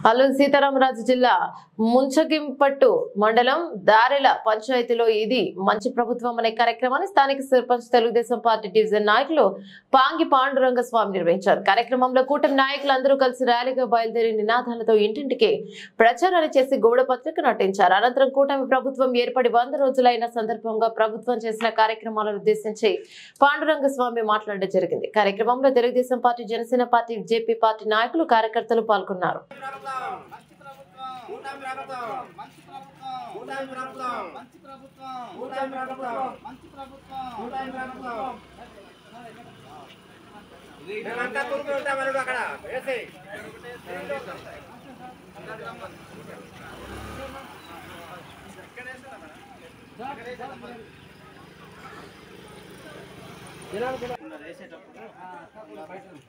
అల్లూరి సీతారామరాజు జిల్లా ముంచగింపట్టు మండలం దారెల పంచాయతీలో ఇది మంచి ప్రభుత్వం అనే కార్యక్రమాన్ని స్థానిక సర్పంచ్ తెలుగుదేశం పార్టీ డివిజన్ నాయకులు పాంగి పాండురంగ స్వామి నిర్వహించారు. కార్యక్రమంలో కూటమి నాయకులందరూ కలిసి ర్యాలీగా బయలుదేరి నినాదాలతో ఇంటింటికి ప్రచారాలు చేసి గోడ పత్రిక నటించారు. అనంతరం కూటమి ప్రభుత్వం ఏర్పడి 100 రోజులైన సందర్భంగా ప్రభుత్వం చేసిన కార్యక్రమాలను ఉద్దేశించి పాండురంగ స్వామి మాట్లాడడం జరిగింది. కార్యక్రమంలో Telugu Desam party, Janasena party, JP party నాయకులు, కార్యకర్తలు పాల్గొన్నారు.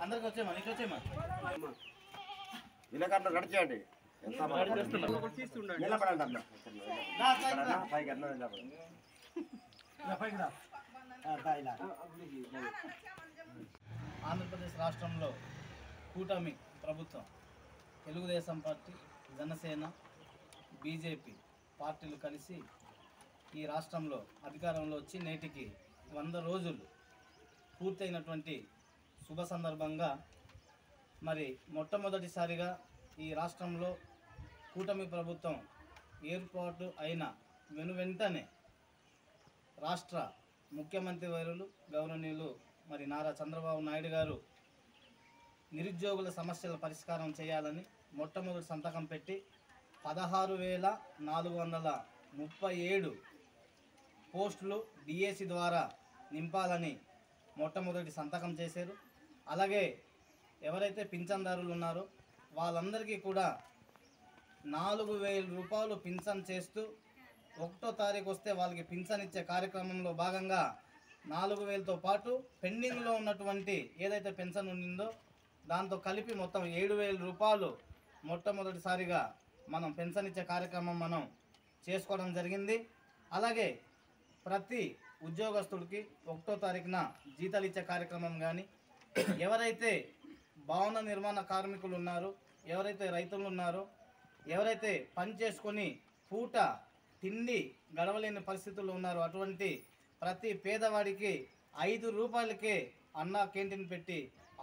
అందరికి వచ్చేమా నీకు వచ్చేమా వినకట్టు నడిచేయండి. ఆంధ్రప్రదేశ్ రాష్ట్రంలో కూటమి ప్రభుత్వం తెలుగుదేశం పార్టీ, జనసేన, బీజేపీ పార్టీలు కలిసి ఈ రాష్ట్రంలో అధికారంలో వచ్చి నేటికి 100 రోజులు పూర్తయినటువంటి శుభ సందర్భంగా మరి మొట్టమొదటిసారిగా ఈ రాష్ట్రంలో కూటమి ప్రభుత్వం ఏర్పాటు అయిన వెనువెంటనే రాష్ట్ర ముఖ్యమంత్రి వర్యులు గౌరవనీయులు మరి నారా చంద్రబాబు నాయుడు గారు నిరుద్యోగుల సమస్యల పరిష్కారం చేయాలని మొట్టమొదటి సంతకం పెట్టి 16,437 పోస్టులు డిఎసి ద్వారా నింపాలని మొట్టమొదటి సంతకం చేశారు. అలాగే ఎవరైతే పింఛన్దారులు ఉన్నారో వాళ్ళందరికీ కూడా 4,000 రూపాయలు పింఛన్ చేస్తూ 1వ తారీఖు వస్తే వాళ్ళకి పింఛన్ ఇచ్చే కార్యక్రమంలో భాగంగా 4,000తో పాటు పెండింగ్లో ఉన్నటువంటి ఏదైతే పెన్షన్ ఉండిందో దాంతో కలిపి మొత్తం 7,000 రూపాయలు మొట్టమొదటిసారిగా మనం పెన్షన్ ఇచ్చే కార్యక్రమం మనం చేసుకోవడం జరిగింది. అలాగే ప్రతి ఉద్యోగస్తుడికి 1వ తారీఖున జీతాలు ఇచ్చే కార్యక్రమం కానీ, ఎవరైతే భవన నిర్మాణ కార్మికులు ఉన్నారో, ఎవరైతే రైతులు ఉన్నారో, ఎవరైతే పని చేసుకొని పూట తిండి గడవలేని పరిస్థితుల్లో ఉన్నారో అటువంటి ప్రతి పేదవాడికి 5 రూపాయలకే అన్నా క్యాంటీన్ పెట్టి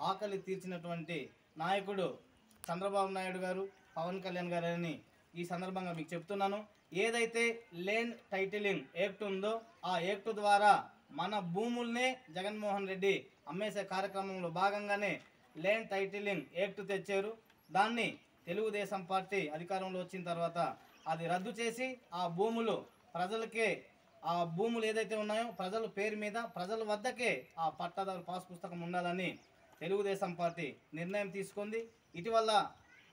ఆకలి తీర్చినటువంటి నాయకుడు చంద్రబాబు నాయుడు గారు, పవన్ కళ్యాణ్ గారు అని ఈ సందర్భంగా మీకు చెప్తున్నాను. ఏదైతే ల్యాండ్ టైటిలింగ్ యాక్ట్ ఉందో ఆ యాక్ట్ ద్వారా మన భూముల్నే జగన్మోహన్ రెడ్డి అమ్మేసే కార్యక్రమంలో భాగంగానే ల్యాండ్ టైటిలింగ్ యాక్ట్ తెచ్చారు. దాన్ని తెలుగుదేశం పార్టీ అధికారంలో వచ్చిన తర్వాత అది రద్దు చేసి ఆ భూములు ప్రజలకే, ఆ భూములు ఏదైతే ఉన్నాయో ప్రజల పేరు మీద ప్రజల వద్దకే ఆ పట్టాదారు పాస్ పుస్తకం ఉండాలని తెలుగుదేశం పార్టీ నిర్ణయం తీసుకుంది. ఇటీవల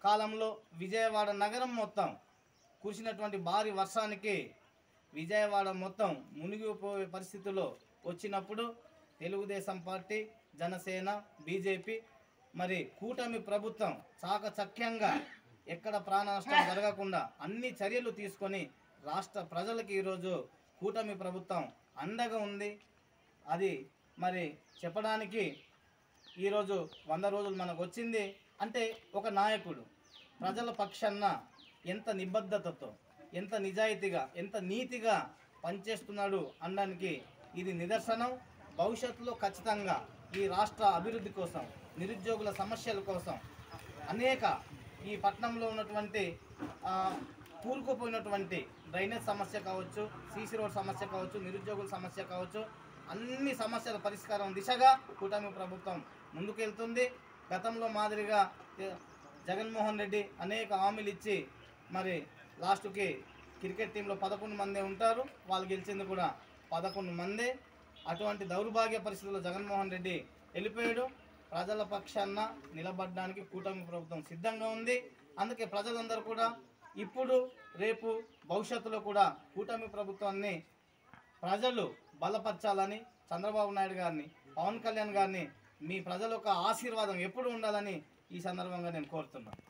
కాలంలో విజయవాడ నగరం మొత్తం కురిసినటువంటి భారీ వర్షానికి విజయవాడ మొత్తం మునిగిపోయే పరిస్థితుల్లో వచ్చినప్పుడు తెలుగుదేశం పార్టీ, జనసేన, బీజేపీ మరి కూటమి ప్రభుత్వం చాకచక్యంగా ఎక్కడ ప్రాణ నష్టం జరగకుండా అన్ని చర్యలు తీసుకొని రాష్ట్ర ప్రజలకు ఈరోజు కూటమి ప్రభుత్వం అండగా ఉంది. అది మరి చెప్పడానికి ఈరోజు 100 రోజులు మనకు వచ్చింది అంటే ఒక నాయకుడు ప్రజల పక్షాన ఎంత నిబద్ధతతో, ఎంత నిజాయితీగా, ఎంత నీతిగా పనిచేస్తున్నాడు అనడానికి ఇది నిదర్శనం. భవిష్యత్తులో ఖచ్చితంగా ఈ రాష్ట్ర అభివృద్ధి కోసం, నిరుద్యోగుల సమస్యల కోసం అనేక ఈ పట్టణంలో ఉన్నటువంటి కూరుకుపోయినటువంటి డ్రైనేజ్ సమస్య కావచ్చు, సీసీ రోడ్ సమస్య కావచ్చు, నిరుద్యోగుల సమస్య కావచ్చు, అన్ని సమస్యల పరిష్కారం దిశగా కూటమి ప్రభుత్వం ముందుకెళ్తుంది. గతంలో మాదిరిగా జగన్మోహన్ రెడ్డి అనేక హామీలు ఇచ్చి మరి లాస్ట్కి క్రికెట్ టీంలో 11 మందే ఉంటారు, వాళ్ళు గెలిచింది కూడా 11 మందే. అటువంటి దౌర్భాగ్య పరిస్థితుల్లో జగన్మోహన్ రెడ్డి వెళ్ళిపోయాడు. ప్రజల పక్షాన నిలబడడానికి కూటమి ప్రభుత్వం సిద్ధంగా ఉంది. అందుకే ప్రజలందరూ కూడా ఇప్పుడు, రేపు, భవిష్యత్తులో కూడా కూటమి ప్రభుత్వాన్ని ప్రజలు బలపరచాలని, చంద్రబాబు నాయుడు గారిని, పవన్ కళ్యాణ్ గారిని మీ ప్రజల యొక్క ఆశీర్వాదం ఎప్పుడు ఉండాలని ఈ సందర్భంగా నేను కోరుతున్నాను.